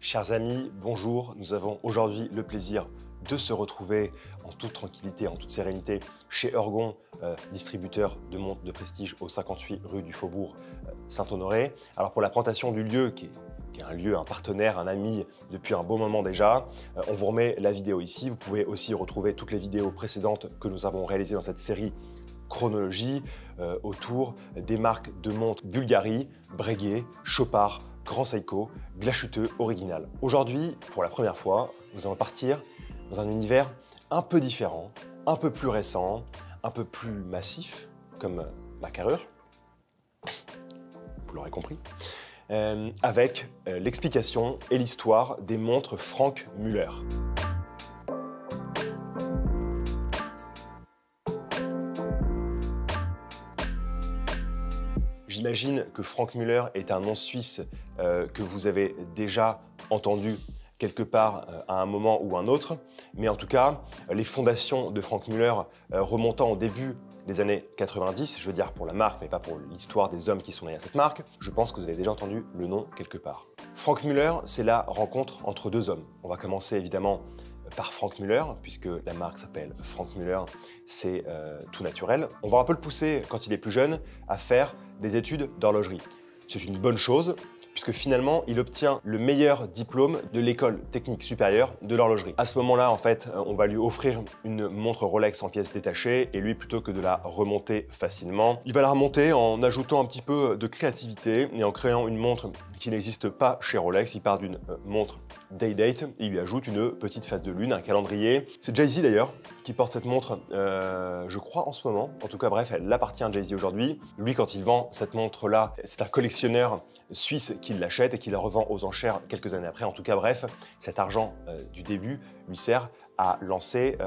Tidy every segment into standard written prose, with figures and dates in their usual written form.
Chers amis, bonjour. Nous avons aujourd'hui le plaisir de se retrouver en toute tranquillité, en toute sérénité chez Ergon, distributeur de montres de prestige au 58 rue du Faubourg Saint-Honoré. Alors pour la présentation du lieu qui est un lieu, un partenaire, un ami depuis un bon moment déjà, on vous remet la vidéo ici. Vous pouvez aussi retrouver toutes les vidéos précédentes que nous avons réalisées dans cette série chronologie autour des marques de montres Bulgari, Breguet, Chopard, Grand Seiko, Glashütte Original. Aujourd'hui, pour la première fois, nous allons partir dans un univers un peu différent, un peu plus récent, un peu plus massif, comme ma carrure, vous l'aurez compris, avec l'explication et l'histoire des montres Franck Muller. J'imagine que Franck Muller est un nom suisse que vous avez déjà entendu quelque part à un moment ou un autre, mais en tout cas, les fondations de Franck Muller remontant au début des années 90, je veux dire pour la marque, mais pas pour l'histoire des hommes qui sont derrière cette marque, je pense que vous avez déjà entendu le nom quelque part. Franck Muller, c'est la rencontre entre deux hommes. On va commencer évidemment par Franck Muller, puisque la marque s'appelle Franck Muller, c'est tout naturel. On va un peu le pousser, quand il est plus jeune, à faire des études d'horlogerie. C'est une bonne chose, puisque finalement, il obtient le meilleur diplôme de l'école technique supérieure de l'horlogerie. À ce moment-là, en fait, on va lui offrir une montre Rolex en pièces détachées, et lui, plutôt que de la remonter facilement, il va la remonter en ajoutant un petit peu de créativité et en créant une montre qui n'existe pas chez Rolex. Il part d'une montre Day-Date, et il lui ajoute une petite phase de lune, un calendrier. C'est Jay-Z d'ailleurs qui porte cette montre, je crois en ce moment. En tout cas, bref, elle appartient à Jay-Z aujourd'hui. Lui, quand il vend cette montre-là, c'est un collectionneur suisse qui l'achète et qui la revend aux enchères quelques années après. En tout cas, bref, cet argent du début lui sert à lancer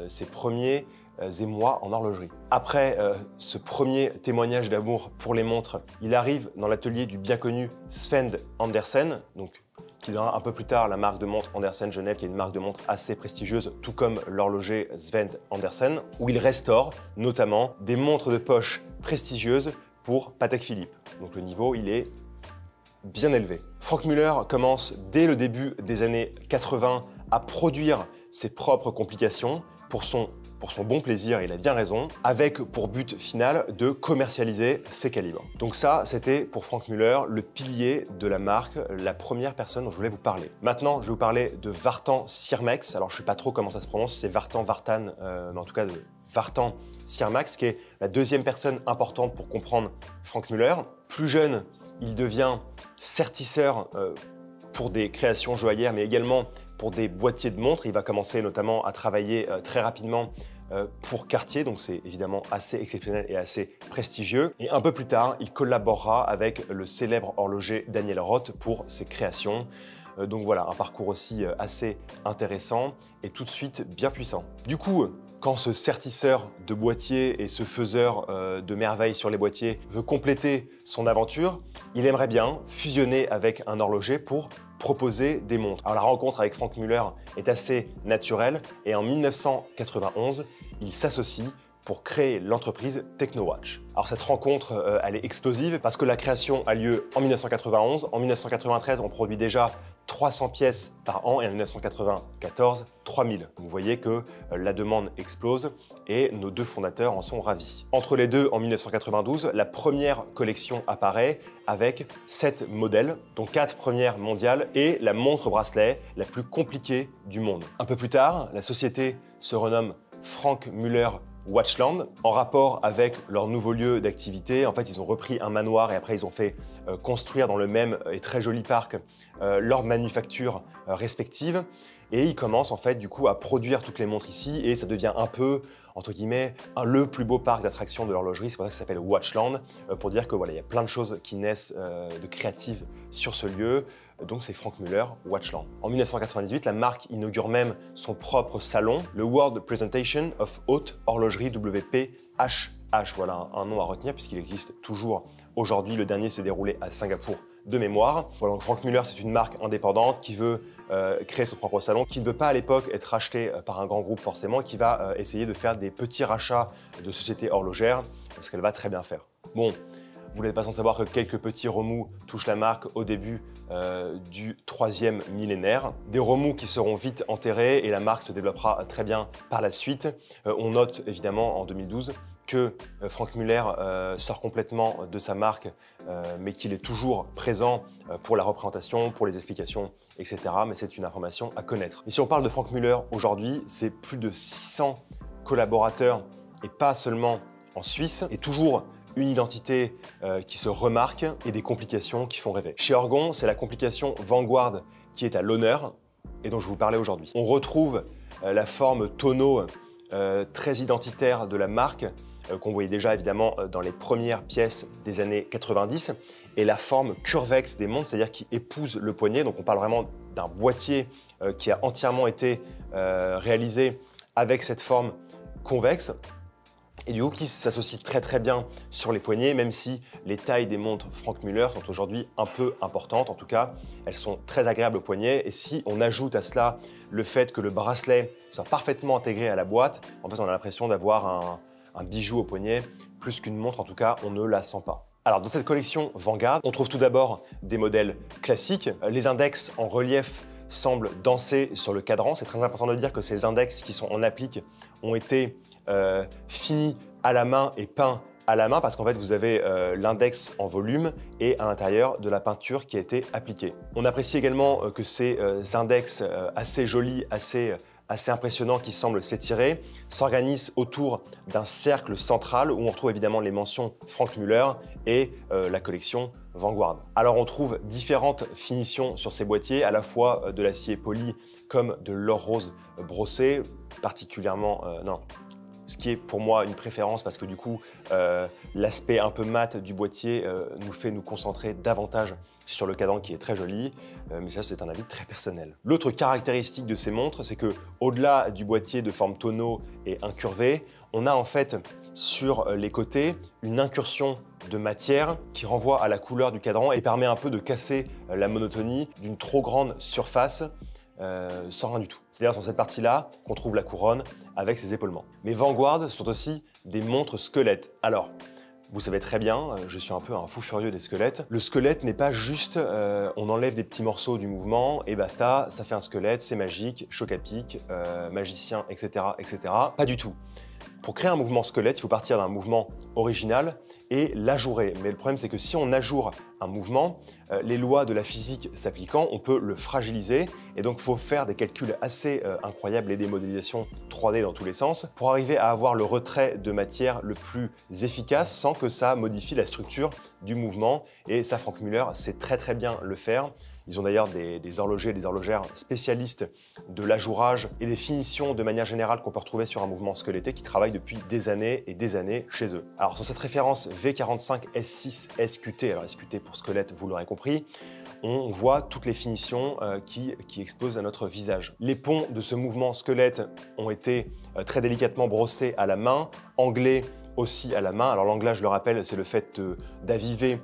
ses premiers émois en horlogerie. Après ce premier témoignage d'amour pour les montres, il arrive dans l'atelier du bien connu Sven Andersen, donc qui donnera un peu plus tard la marque de montres Andersen Genève, qui est une marque de montres assez prestigieuse, tout comme l'horloger Sven Andersen, où il restaure notamment des montres de poche prestigieuses pour Patek Philippe. Donc le niveau, il est bien élevé. Franck Muller commence dès le début des années 80 à produire ses propres complications pour son bon plaisir, il a bien raison, avec pour but final de commercialiser ses calibres. Donc ça, c'était pour Franck Muller le pilier de la marque, la première personne dont je voulais vous parler. Maintenant, je vais vous parler de Vartan Sirmex. Alors je ne sais pas trop comment ça se prononce, c'est Vartan, mais en tout cas de Vartan Sirmex, qui est la deuxième personne importante pour comprendre Franck Muller. Plus jeune, il devient sertisseur pour des créations joaillères, mais également pour des boîtiers de montres. Il va commencer notamment à travailler très rapidement pour Cartier, donc c'est évidemment assez exceptionnel et assez prestigieux. Et un peu plus tard, il collaborera avec le célèbre horloger Daniel Roth pour ses créations. Donc voilà, un parcours aussi assez intéressant et tout de suite bien puissant. Du coup, quand ce sertisseur de boîtiers et ce faiseur de merveilles sur les boîtiers veut compléter son aventure, il aimerait bien fusionner avec un horloger pour proposer des montres. Alors la rencontre avec Franck Muller est assez naturelle et en 1991, il s'associe pour créer l'entreprise TechnoWatch. Alors cette rencontre, elle est explosive parce que la création a lieu en 1991. En 1993, on produit déjà 300 pièces par an et en 1994, 3000. Donc vous voyez que la demande explose et nos deux fondateurs en sont ravis. Entre les deux, en 1992, la première collection apparaît avec 7 modèles, dont 4 premières mondiales et la montre bracelet la plus compliquée du monde. Un peu plus tard, la société se renomme Franck Muller Watchland, en rapport avec leur nouveau lieu d'activité. En fait, ils ont repris un manoir et après, ils ont fait construire dans le même et très joli parc leurs manufactures respectives. Et ils commencent en fait du coup à produire toutes les montres ici et ça devient un peu, entre guillemets, le plus beau parc d'attractions de l'horlogerie. C'est pour ça que ça s'appelle Watchland, pour dire que voilà, il y a plein de choses qui naissent de créatives sur ce lieu. Donc c'est Franck Muller Watchland. En 1998, la marque inaugure même son propre salon, le World Presentation of Haute Horlogerie WPHH. Voilà un nom à retenir puisqu'il existe toujours aujourd'hui. Le dernier s'est déroulé à Singapour de mémoire. Voilà, donc Franck Muller, c'est une marque indépendante qui veut créer son propre salon, qui ne veut pas à l'époque être racheté par un grand groupe forcément, qui va essayer de faire des petits rachats de sociétés horlogères, ce qu'elle va très bien faire. Bon, vous n'êtes pas sans savoir que quelques petits remous touchent la marque au début du 3e millénaire. Des remous qui seront vite enterrés et la marque se développera très bien par la suite. On note évidemment en 2012 que Franck Muller sort complètement de sa marque, mais qu'il est toujours présent pour la représentation, pour les explications, etc. Mais c'est une information à connaître. Et si on parle de Franck Muller aujourd'hui, c'est plus de 600 collaborateurs, et pas seulement en Suisse, et toujours une identité qui se remarque et des complications qui font rêver. Chez Orgon, c'est la complication Vanguard qui est à l'honneur et dont je vous parlais aujourd'hui. On retrouve la forme tonneau très identitaire de la marque, qu'on voyait déjà évidemment dans les premières pièces des années 90, et la forme curvex des montres, c'est-à-dire qui épouse le poignet. Donc on parle vraiment d'un boîtier qui a entièrement été réalisé avec cette forme convexe, et du coup qui s'associe très bien sur les poignets, même si les tailles des montres Franck Muller sont aujourd'hui un peu importantes. En tout cas, elles sont très agréables au poignet, et si on ajoute à cela le fait que le bracelet soit parfaitement intégré à la boîte, en fait on a l'impression d'avoir un bijou au poignet, plus qu'une montre. En tout cas, on ne la sent pas. Alors dans cette collection Vanguard, on trouve tout d'abord des modèles classiques. Les index en relief semblent danser sur le cadran. C'est très important de dire que ces index qui sont en applique ont été finis à la main et peints à la main, parce qu'en fait vous avez l'index en volume et à l'intérieur de la peinture qui a été appliquée. On apprécie également que ces index assez jolis, assez impressionnant, qui semble s'étirer, s'organise autour d'un cercle central où on retrouve évidemment les mentions Franck Muller et la collection Vanguard. Alors on trouve différentes finitions sur ces boîtiers, à la fois de l'acier poli comme de l'or rose brossé, particulièrement ce qui est pour moi une préférence, parce que du coup, l'aspect un peu mat du boîtier nous fait nous concentrer davantage sur le cadran qui est très joli, mais ça c'est un avis très personnel. L'autre caractéristique de ces montres, c'est que au-delà du boîtier de forme tonneau et incurvé, on a en fait sur les côtés une incursion de matière qui renvoie à la couleur du cadran et permet un peu de casser la monotonie d'une trop grande surface sans rien du tout. C'est d'ailleurs sur cette partie-là qu'on trouve la couronne avec ses épaulements. Mais Vanguard sont aussi des montres squelettes. Alors, vous savez très bien, je suis un peu un fou furieux des squelettes. Le squelette n'est pas juste on enlève des petits morceaux du mouvement et basta, ça fait un squelette, c'est magique, choc à pic, magicien, etc., etc. Pas du tout. Pour créer un mouvement squelette, il faut partir d'un mouvement original et l'ajourer. Mais le problème, c'est que si on ajoure un mouvement, les lois de la physique s'appliquant, on peut le fragiliser. Et donc, il faut faire des calculs assez incroyables et des modélisations 3D dans tous les sens pour arriver à avoir le retrait de matière le plus efficace sans que ça modifie la structure du mouvement. Et ça, Franck Muller sait très bien le faire. Ils ont d'ailleurs des horlogers et des horlogères spécialistes de l'ajourage et des finitions de manière générale qu'on peut retrouver sur un mouvement squeletté qui travaillent depuis des années et des années chez eux. Alors sur cette référence V45 S6 SQT, alors SQT pour squelette, vous l'aurez compris, on voit toutes les finitions qui explosent à notre visage. Les ponts de ce mouvement squelette ont été très délicatement brossés à la main, anglés aussi à la main. Alors l'anglage, je le rappelle, c'est le fait d'aviver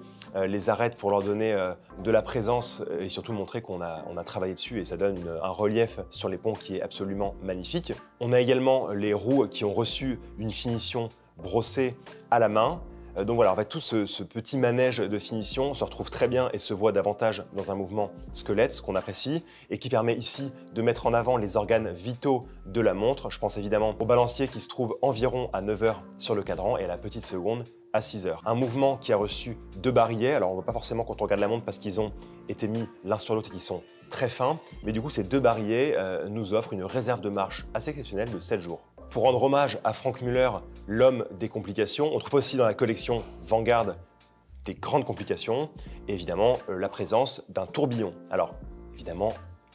les arêtes pour leur donner de la présence et surtout montrer qu'on a travaillé dessus, et ça donne un relief sur les ponts qui est absolument magnifique. On a également les roues qui ont reçu une finition brossée à la main. Donc voilà, en fait, tout ce petit manège de finition se retrouve très bien et se voit davantage dans un mouvement squelette, ce qu'on apprécie, et qui permet ici de mettre en avant les organes vitaux de la montre. Je pense évidemment au balancier qui se trouve environ à 9 heures sur le cadran et à la petite seconde à 6 heures. Un mouvement qui a reçu 2 barillets, alors on ne voit pas forcément quand on regarde la montre parce qu'ils ont été mis l'un sur l'autre et qu'ils sont très fins, mais du coup ces 2 barillets nous offrent une réserve de marche assez exceptionnelle de 7 jours. Pour rendre hommage à Franck Muller, l'homme des complications, on trouve aussi dans la collection Vanguard des grandes complications et évidemment la présence d'un tourbillon. Alors évidemment,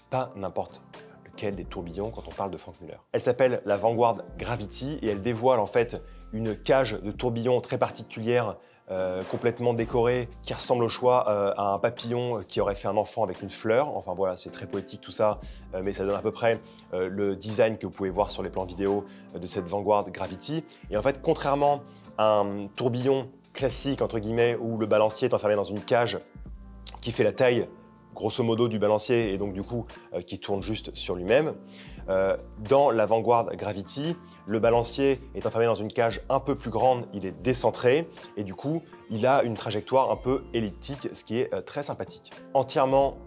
pas n'importe lequel des tourbillons quand on parle de Franck Muller. Elle s'appelle la Vanguard Gravity et elle dévoile en fait une cage de tourbillons très particulière, complètement décorée, qui ressemble au choix à un papillon qui aurait fait un enfant avec une fleur. Enfin voilà, c'est très poétique tout ça, mais ça donne à peu près le design que vous pouvez voir sur les plans vidéo de cette Vanguard Gravity. Et en fait, contrairement à un tourbillon classique, entre guillemets, où le balancier est enfermé dans une cage qui fait la taille grosso modo du balancier et donc du coup qui tourne juste sur lui-même. Dans la Vanguard Gravity, le balancier est enfermé dans une cage un peu plus grande, il est décentré et du coup il a une trajectoire un peu elliptique, ce qui est très sympathique. Entièrement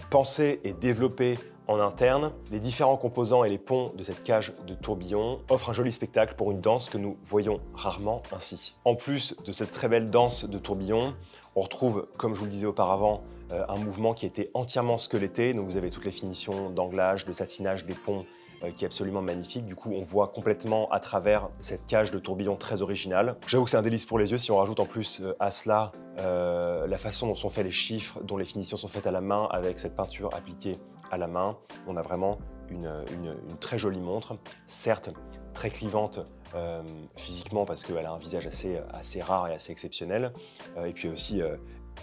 pensée et développée en interne. Les différents composants et les ponts de cette cage de tourbillon offrent un joli spectacle pour une danse que nous voyons rarement ainsi. En plus de cette très belle danse de tourbillon, on retrouve, comme je vous le disais auparavant, un mouvement qui était entièrement squeletté. Donc vous avez toutes les finitions d'anglage, de satinage des ponts qui est absolument magnifique. Du coup, on voit complètement à travers cette cage de tourbillon très originale. J'avoue que c'est un délice pour les yeux. Si on rajoute en plus à cela la façon dont sont faits les chiffres, dont les finitions sont faites à la main avec cette peinture appliquée à la main, on a vraiment une très jolie montre, certes très clivante physiquement parce qu'elle a un visage assez rare et assez exceptionnel, et puis aussi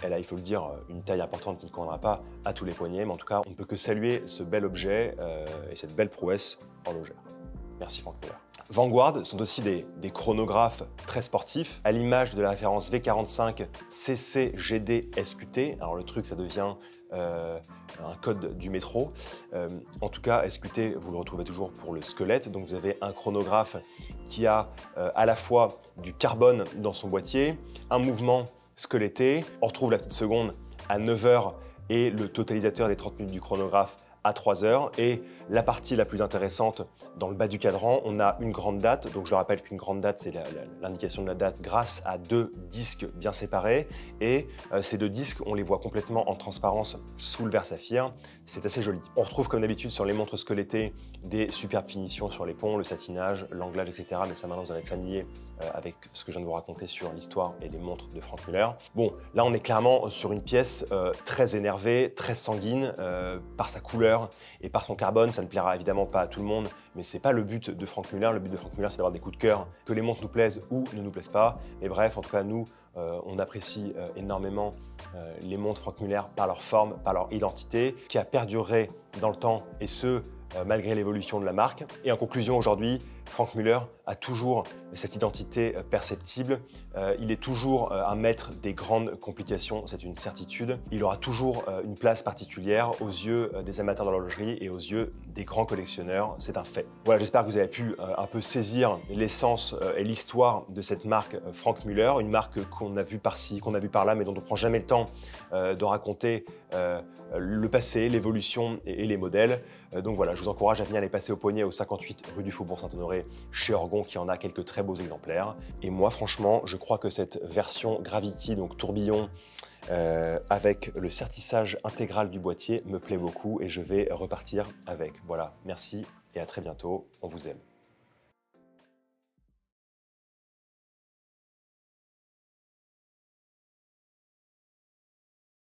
elle a, il faut le dire, une taille importante qui ne conviendra pas à tous les poignets, mais en tout cas on ne peut que saluer ce bel objet et cette belle prouesse horlogère. Merci Franck Muller. Vanguard sont aussi des chronographes très sportifs, à l'image de la référence V45 CCGD SQT. Alors le truc, ça devient un code du métro. En tout cas, SQT, vous le retrouvez toujours pour le squelette. Donc vous avez un chronographe qui a à la fois du carbone dans son boîtier, un mouvement squeletté. On retrouve la petite seconde à 9 h et le totalisateur des 30 minutes du chronographe à 3 h. Et la partie la plus intéressante, dans le bas du cadran, on a une grande date. Donc je rappelle qu'une grande date, c'est l'indication de la date grâce à 2 disques bien séparés. Et ces 2 disques, on les voit complètement en transparence sous le verre saphir. C'est assez joli. On retrouve comme d'habitude sur les montres squelettées des superbes finitions sur les ponts, le satinage, l'anglage, etc. Mais ça, maintenant, vous en êtes familier avec ce que je viens de vous raconter sur l'histoire et les montres de Franck Muller. Bon, là, on est clairement sur une pièce très énervée, très sanguine, par sa couleur et par son carbone. Ça ne plaira évidemment pas à tout le monde, mais c'est pas le but de Franck Muller. Le but de Franck Muller, c'est d'avoir des coups de cœur, que les montres nous plaisent ou ne nous plaisent pas. Mais bref, en tout cas, nous, on apprécie énormément les montres Franck Muller par leur forme, par leur identité, qui a perduré dans le temps, et ce, malgré l'évolution de la marque. Et en conclusion, aujourd'hui, Franck Muller a toujours cette identité perceptible. Il est toujours un maître des grandes complications, c'est une certitude. Il aura toujours une place particulière aux yeux des amateurs de l'horlogerie et aux yeux des grands collectionneurs, c'est un fait. Voilà, j'espère que vous avez pu un peu saisir l'essence et l'histoire de cette marque Franck Muller, une marque qu'on a vue par-ci, qu'on a vue par-là, mais dont on ne prend jamais le temps de raconter le passé, l'évolution et les modèles. Donc voilà, je vous encourage à venir les passer au poignet au 58 rue du Faubourg Saint-Honoré chez Orgon, qui en a quelques très beaux exemplaires. Et moi, franchement, je crois que cette version Gravity, donc tourbillon, avec le sertissage intégral du boîtier, me plaît beaucoup et je vais repartir avec. Voilà, merci et à très bientôt. On vous aime.